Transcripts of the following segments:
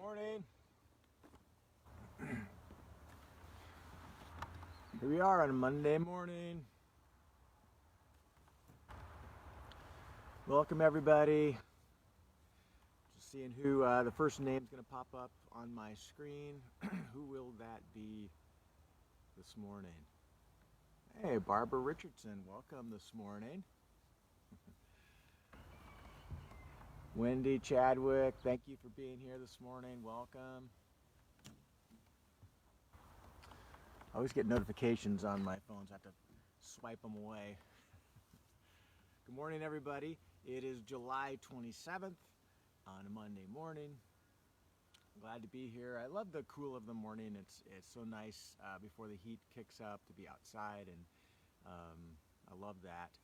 Morning. Here we are on a Monday morning. Welcome everybody. Just seeing who the first name's going to pop up on my screen. Who will that be this morning? Hey, Barbara Richardson, welcome this morning. Wendy Chadwick, thank you for being here this morning. Welcome. I always get notifications on my phone, so I have to swipe them away. Good morning, everybody. It is July 27th on a Monday morning. Glad to be here. I love the cool of the morning. It's so nice before the heat kicks up to be outside, and I love that.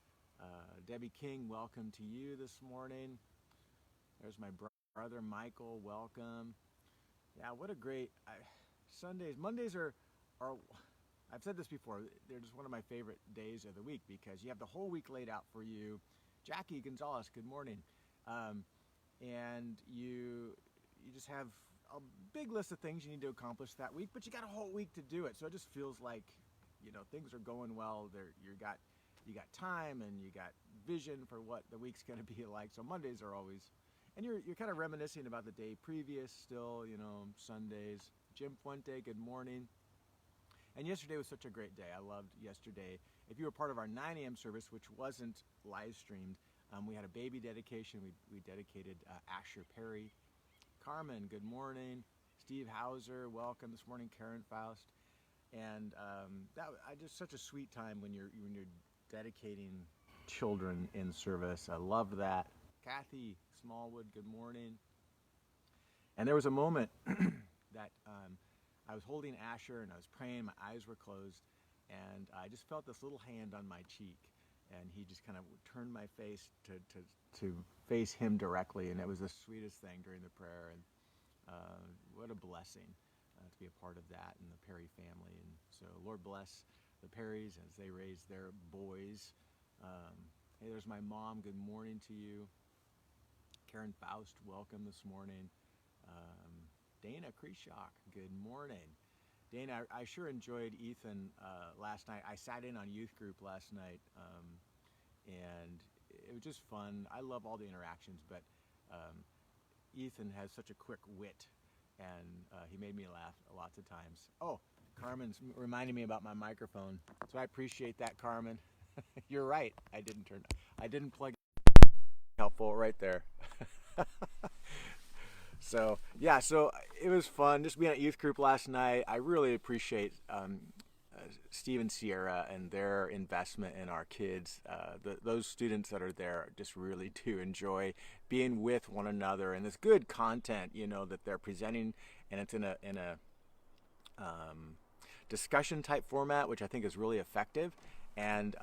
Debbie King, welcome to you this morning. There's my brother Michael, welcome. Yeah, what a great Sundays. Mondays are I've said this before, they're just one of my favorite days of the week because you have the whole week laid out for you. Jackie Gonzalez, good morning. And you just have a big list of things you need to accomplish that week, but you got a whole week to do it. So it just feels like, things are going well. You got time and you got vision for what the week's going to be like. So Mondays are always, and you're kind of reminiscing about the day previous still, Sundays. Jim Fuente, good morning. And yesterday was such a great day. I loved yesterday. If you were part of our 9 a.m. service, which wasn't live streamed, we had a baby dedication. We dedicated Asher Perry. Carmen, good morning. Steve Hauser, welcome this morning. Karen Faust. And just such a sweet time when you're dedicating children in service. I loved that. Kathy Smallwood, good morning. And there was a moment that I was holding Asher and I was praying, my eyes were closed, and I just felt this little hand on my cheek, and he just kind of turned my face to face him directly, and it was the sweetest thing during the prayer, and what a blessing to be a part of that and the Perry family. And so Lord bless the Perrys as they raise their boys. Hey, there's my mom, good morning to you. Karen Faust, welcome this morning. Dana Kreshock, good morning. Dana, I sure enjoyed Ethan last night. I sat in on youth group last night, and it was just fun. I love all the interactions, but Ethan has such a quick wit, and he made me laugh lots of times. Oh, Carmen's reminding me about my microphone, so I appreciate that, Carmen. You're right. I didn't plug it. Helpful right there. So it was fun just being at youth group last night. I really appreciate Steve and Sierra and their investment in our kids. Those students that are there just really do enjoy being with one another, and this good content, that they're presenting, and it's in a discussion type format, which I think is really effective. And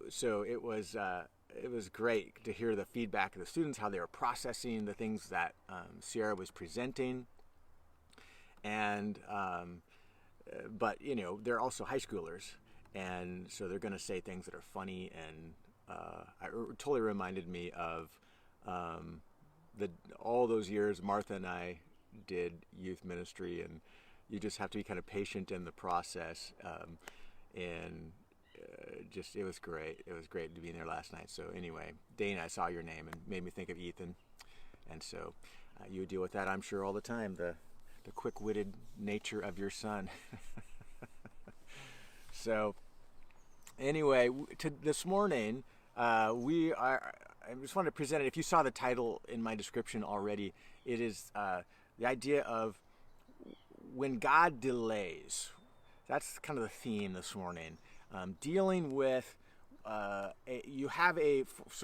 so it was great to hear the feedback of the students, how they were processing the things that Sierra was presenting. And but they're also high schoolers, and so they're going to say things that are funny, and it totally reminded me of all those years Martha and I did youth ministry, and you just have to be kind of patient in the process. And just it was great. It was great to be in there last night. So anyway, Dana, I saw your name and made me think of Ethan, and so you deal with that, I'm sure, all the time. The quick-witted nature of your son. So anyway, this morning I just wanted to present it. If you saw the title in my description already, it is the idea of when God delays. That's kind of the theme this morning. Dealing with so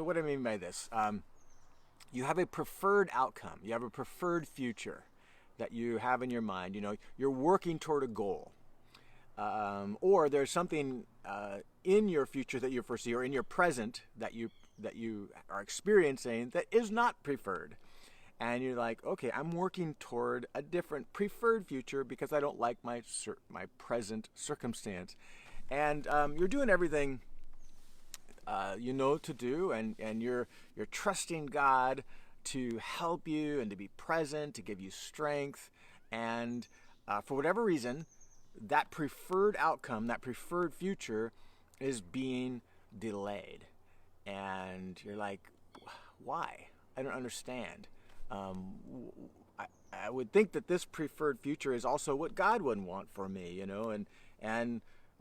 what do I mean by this? You have a preferred outcome. You have a preferred future that you have in your mind. You're working toward a goal, or there's something in your future that you foresee, or in your present that you are experiencing that is not preferred. And you're like, okay, I'm working toward a different preferred future because I don't like my present circumstance. And you're doing everything to do, and you're trusting God to help you and to be present, to give you strength. And for whatever reason, that preferred outcome, that preferred future is being delayed. And you're like, why? I don't understand. I would think that this preferred future is also what God would want for me, you know, and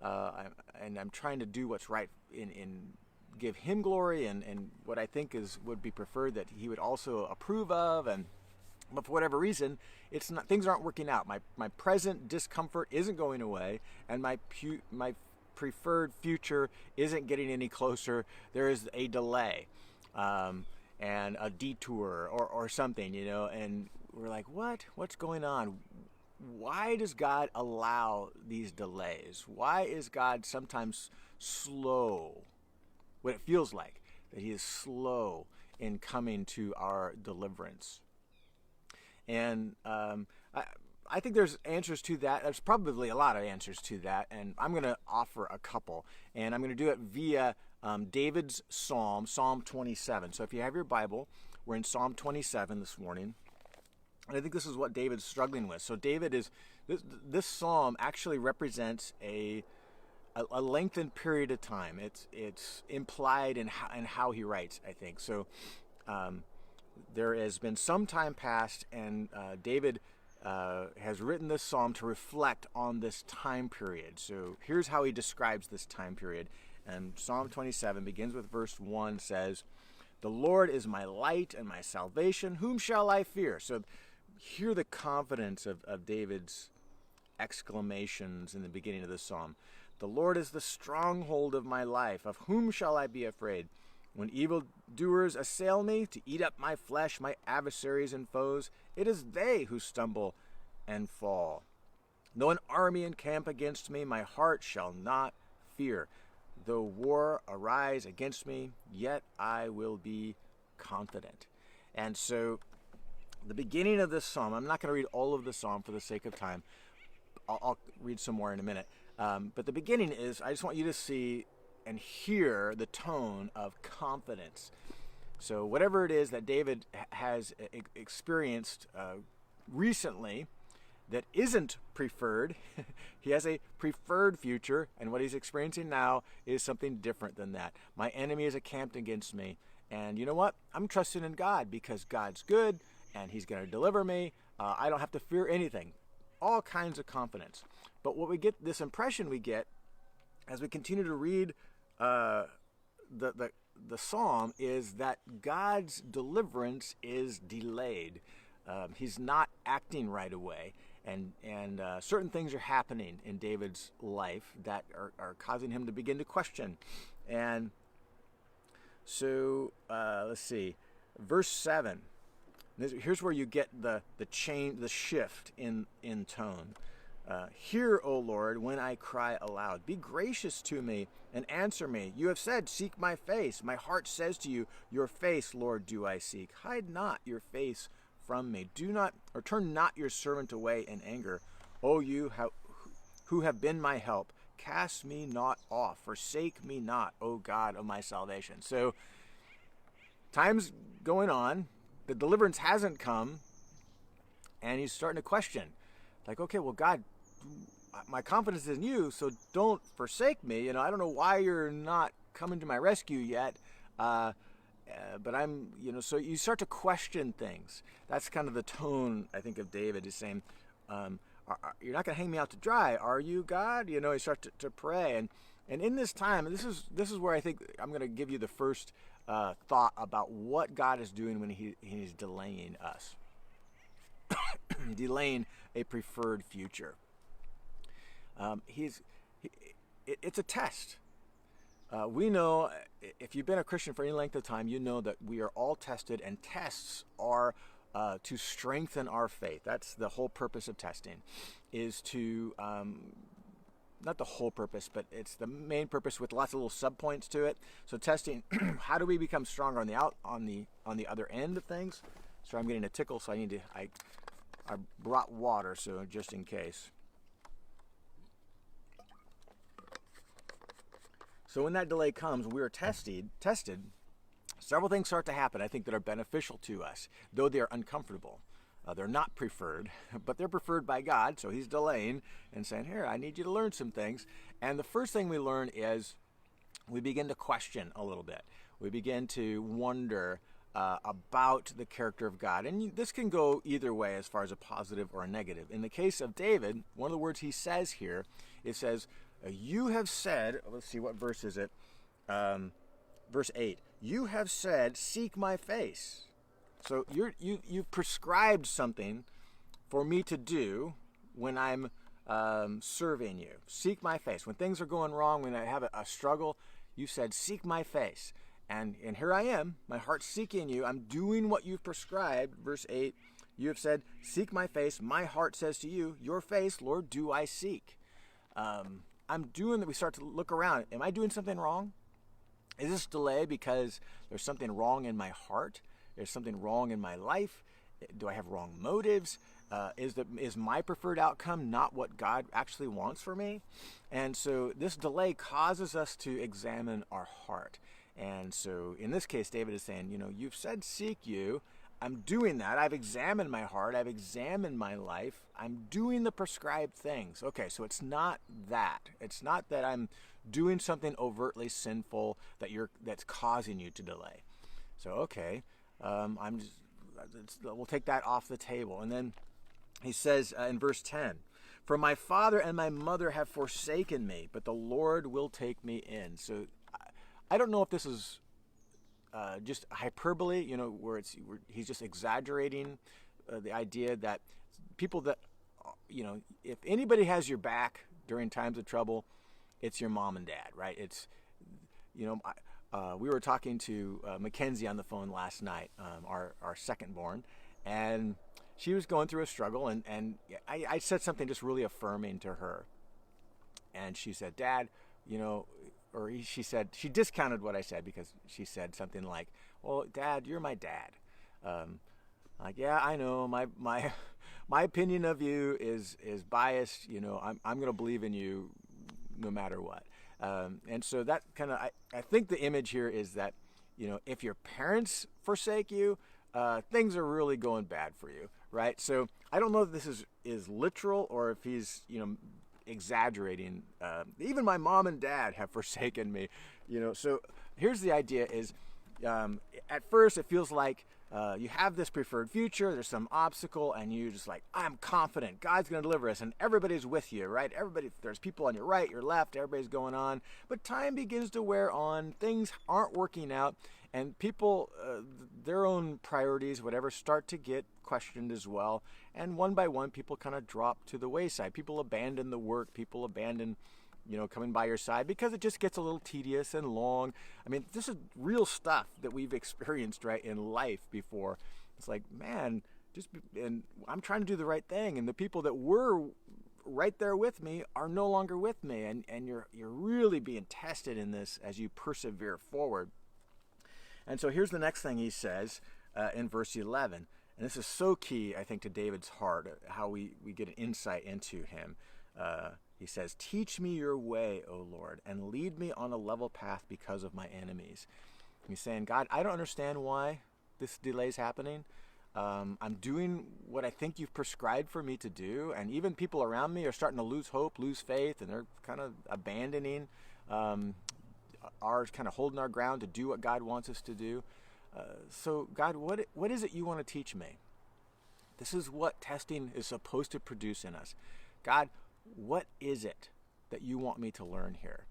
I'm trying to do what's right in give Him glory and what I think would be preferred that He would also approve of, but for whatever reason, it's not. Things aren't working out. My present discomfort isn't going away, and my preferred future isn't getting any closer. There is a delay, and a detour or something, you know, and we're like, what's going on? Why does God allow these delays? Why is God sometimes slow? What it feels like, that He is slow in coming to our deliverance. And I think there's answers to that. There's probably a lot of answers to that, and I'm going to offer a couple. And I'm going to do it via David's Psalm, Psalm 27. So if you have your Bible, we're in Psalm 27 this morning. And I think this is what David's struggling with. So this psalm actually represents a lengthened period of time. It's implied in how he writes, I think. So there has been some time past, and David has written this psalm to reflect on this time period. So here's how he describes this time period. And Psalm 27 begins with verse 1, says, "The Lord is my light and my salvation. Whom shall I fear?" So hear the confidence of David's exclamations in the beginning of the psalm. "The Lord is the stronghold of my life. Of whom shall I be afraid? When evildoers assail me to eat up my flesh, my adversaries and foes, it is they who stumble and fall. Though an army encamp against me, my heart shall not fear. Though war arise against me, yet I will be confident." And so the beginning of this psalm, I'm not going to read all of the psalm for the sake of time. I'll read some more in a minute. But the beginning is, I just want you to see and hear the tone of confidence. So whatever it is that David has experienced recently that isn't preferred, he has a preferred future, and what he's experiencing now is something different than that. My enemy is encamped against me, and you know what? I'm trusting in God because God's good, and He's going to deliver me. I don't have to fear anything. All kinds of confidence. But what we get, this impression we get, as we continue to read the psalm, is that God's deliverance is delayed. He's not acting right away, and certain things are happening in David's life that are causing him to begin to question. And so let's see, verse 7. Here's where you get the shift in tone. "Hear, O Lord, when I cry aloud. Be gracious to me and answer me. You have said, seek my face. My heart says to you, your face, Lord, do I seek. Hide not your face from me. Do not, or turn not your servant away in anger. O you who have been my help, cast me not off. Forsake me not, O God of my salvation." So time's going on. The deliverance hasn't come, and he's starting to question. Like, okay, well, God, my confidence is in you, so don't forsake me. You know, I don't know why you're not coming to my rescue yet, but I'm, you know, so you start to question things. That's kind of the tone, I think, of David is saying, you're not going to hang me out to dry, are you, God? You know, you start to pray. And in this time, this is where I think I'm going to give you the first thought about what God is doing when He's delaying us. Delaying a preferred future. It's a test. We know, if you've been a Christian for any length of time, you know that we are all tested, and tests are to strengthen our faith. That's the whole purpose of testing, is to, not the whole purpose, but it's the main purpose with lots of little subpoints to it. So testing, how do we become stronger on the other end of things? So I'm getting a tickle, so I brought water, so just in case. So when that delay comes, we are tested several things start to happen, I think, that are beneficial to us, though they are uncomfortable. They're not preferred, but they're preferred by God, so he's delaying and saying, here, I need you to learn some things. And the first thing we learn is we begin to question a little bit. We begin to wonder about the character of God. And this can go either way as far as a positive or a negative. In the case of David, one of the words he says here, it says, you have said, let's see, what verse is it? Verse 8, you have said, seek my face. So you've prescribed something for me to do when I'm serving you. Seek my face. When things are going wrong, when I have a struggle, you said, seek my face. And here I am, my heart's seeking you. I'm doing what you've prescribed. Verse 8, you have said, seek my face. My heart says to you, your face, Lord, do I seek. I'm doing that. We start to look around. Am I doing something wrong? Is this delay because there's something wrong in my heart? There's something wrong in my life? Do I have wrong motives? Is my preferred outcome not what God actually wants for me? And so this delay causes us to examine our heart. And so in this case, David is saying, you've said seek you. I'm doing that. I've examined my heart. I've examined my life. I'm doing the prescribed things. Okay, so it's not that. It's not that I'm doing something overtly sinful that's causing you to delay. So, okay, we'll take that off the table. And then he says in verse 10, for my father and my mother have forsaken me, but the Lord will take me in. So I don't know if this is just hyperbole, where he's just exaggerating the idea that people that, if anybody has your back during times of trouble, it's your mom and dad, right? It's, we were talking to Mackenzie on the phone last night, our second born, and she was going through a struggle, and I said something just really affirming to her. And she said, Dad, she said, she discounted what I said because she said something like, well, Dad, you're my dad. Like, yeah, I know, my opinion of you is biased. I'm going to believe in you no matter what. And so that kind of, I think the image here is that, if your parents forsake you, things are really going bad for you, right? So I don't know if this is literal or if he's, exaggerating. Even my mom and dad have forsaken me, So here's the idea is, at first it feels like you have this preferred future, there's some obstacle, and you just like, I'm confident God's going to deliver us, and everybody's with you, right? There's people on your right, your left, everybody's going on. But time begins to wear on, things aren't working out, and people, their own priorities, whatever, start to get questioned as well. And one by one, people kind of drop to the wayside. People abandon the work. People abandon, coming by your side because it just gets a little tedious and long. I mean, this is real stuff that we've experienced, right, in life before. It's like, man, and I'm trying to do the right thing. And the people that were right there with me are no longer with me. And you're really being tested in this as you persevere forward. And so here's the next thing he says in verse 11. And this is so key, I think, to David's heart, how we get an insight into him. He says, teach me your way, O Lord, and lead me on a level path because of my enemies. He's saying, God, I don't understand why this delay is happening. I'm doing what I think you've prescribed for me to do. And even people around me are starting to lose hope, lose faith, and they're kind of abandoning ours, kind of holding our ground to do what God wants us to do. So God, what is it you want to teach me? This is what testing is supposed to produce in us. God, what is it that you want me to learn here?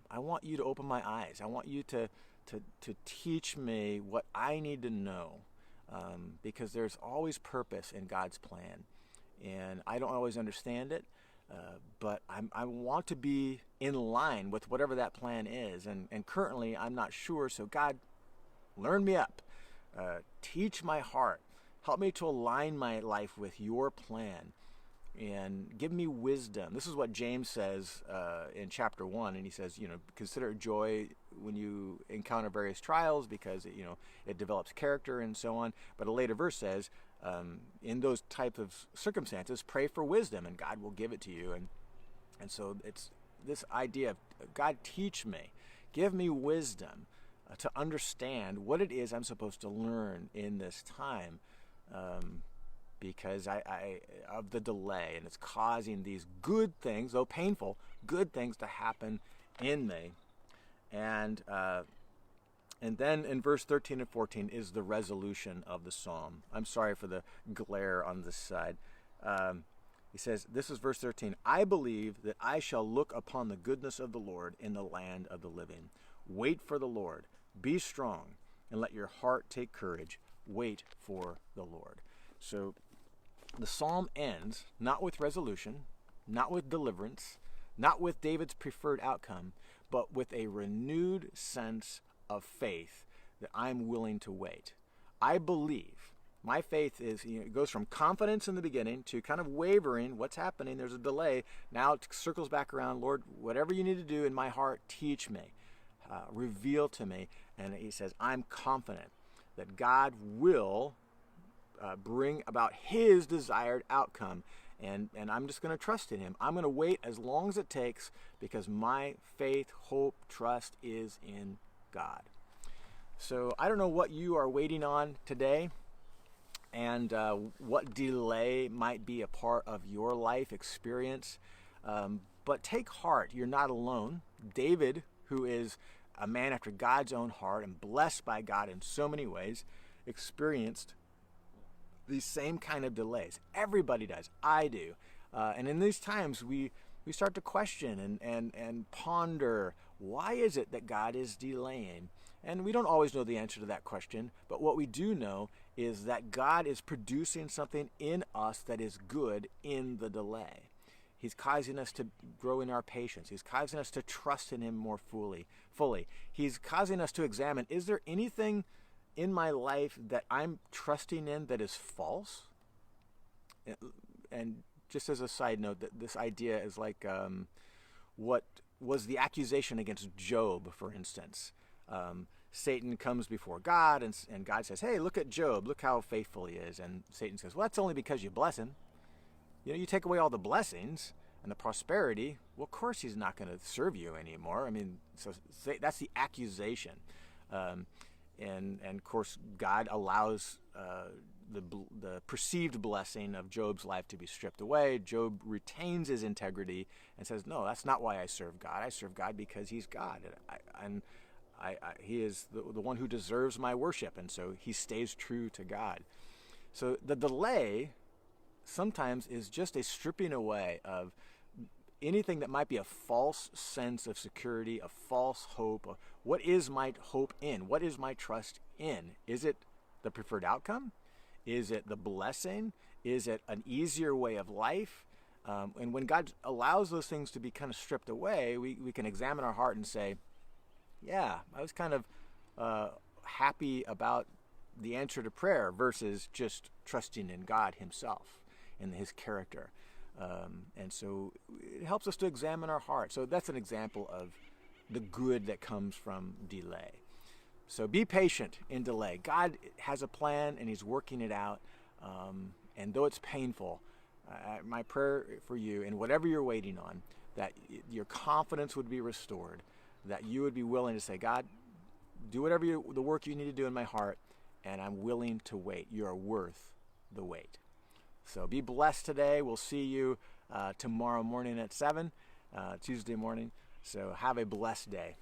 I want you to open my eyes. I want you to teach me what I need to know, because there's always purpose in God's plan. And I don't always understand it, but I want to be in line with whatever that plan is. And currently I'm not sure, so God, learn me up. Teach my heart. Help me to align my life with your plan. And give me wisdom. This is what James says in chapter 1. And he says, consider it joy when you encounter various trials because, it develops character and so on. But a later verse says, in those type of circumstances, pray for wisdom and God will give it to you. And so it's this idea of, God, teach me. Give me wisdom. to understand what it is I'm supposed to learn in this time, because I of the delay, and it's causing these good things, though painful, good things to happen in me. And then in verse 13 and 14 is the resolution of the psalm. I'm sorry for the glare on this side. He says, this is verse 13, I believe that I shall look upon the goodness of the Lord in the land of the living. Wait for the Lord. Be strong, and let your heart take courage. Wait for the Lord. So the psalm ends not with resolution, not with deliverance, not with David's preferred outcome, but with a renewed sense of faith that I'm willing to wait. I believe. My faith is, it goes from confidence in the beginning to kind of wavering. What's happening? There's a delay. Now it circles back around. Lord, whatever you need to do in my heart, teach me, reveal to me. And he says, I'm confident that God will bring about his desired outcome. And I'm just going to trust in him. I'm going to wait as long as it takes because my faith, hope, trust is in God. So I don't know what you are waiting on today, and what delay might be a part of your life experience. But take heart, you're not alone. David, who is a man after God's own heart and blessed by God in so many ways, experienced these same kind of delays. Everybody does. I do. And in these times, we start to question and ponder, why is it that God is delaying? And we don't always know the answer to that question, but what we do know is that God is producing something in us that is good in the delay. He's causing us to grow in our patience. He's causing us to trust in him more fully. He's causing us to examine, is there anything in my life that I'm trusting in that is false? And just as a side note, that this idea is like what was the accusation against Job, for instance. Satan comes before God, and God says, hey, look at Job, look how faithful he is. And Satan says, well, that's only because you bless him. You take away all the blessings and the prosperity, well, of course he's not going to serve you anymore. I mean, so that's the accusation. And of course, God allows the perceived blessing of Job's life to be stripped away. Job retains his integrity and says, no, that's not why I serve God. I serve God because he's God. And he is the one who deserves my worship. And so he stays true to God. So the delay sometimes is just a stripping away of anything that might be a false sense of security, a false hope. What is my hope in? What is my trust in? Is it the preferred outcome? Is it the blessing? Is it an easier way of life? And when God allows those things to be kind of stripped away, we can examine our heart and say, yeah, I was kind of happy about the answer to prayer versus just trusting in God himself and his character. And so it helps us to examine our heart. So that's an example of the good that comes from delay. So be patient in delay. God has a plan and he's working it out. And though it's painful, my prayer for you, and whatever you're waiting on, that your confidence would be restored, that you would be willing to say, God, do whatever the work you need to do in my heart, and I'm willing to wait. You are worth the wait. So be blessed today. We'll see you tomorrow morning at 7, Tuesday morning. So have a blessed day.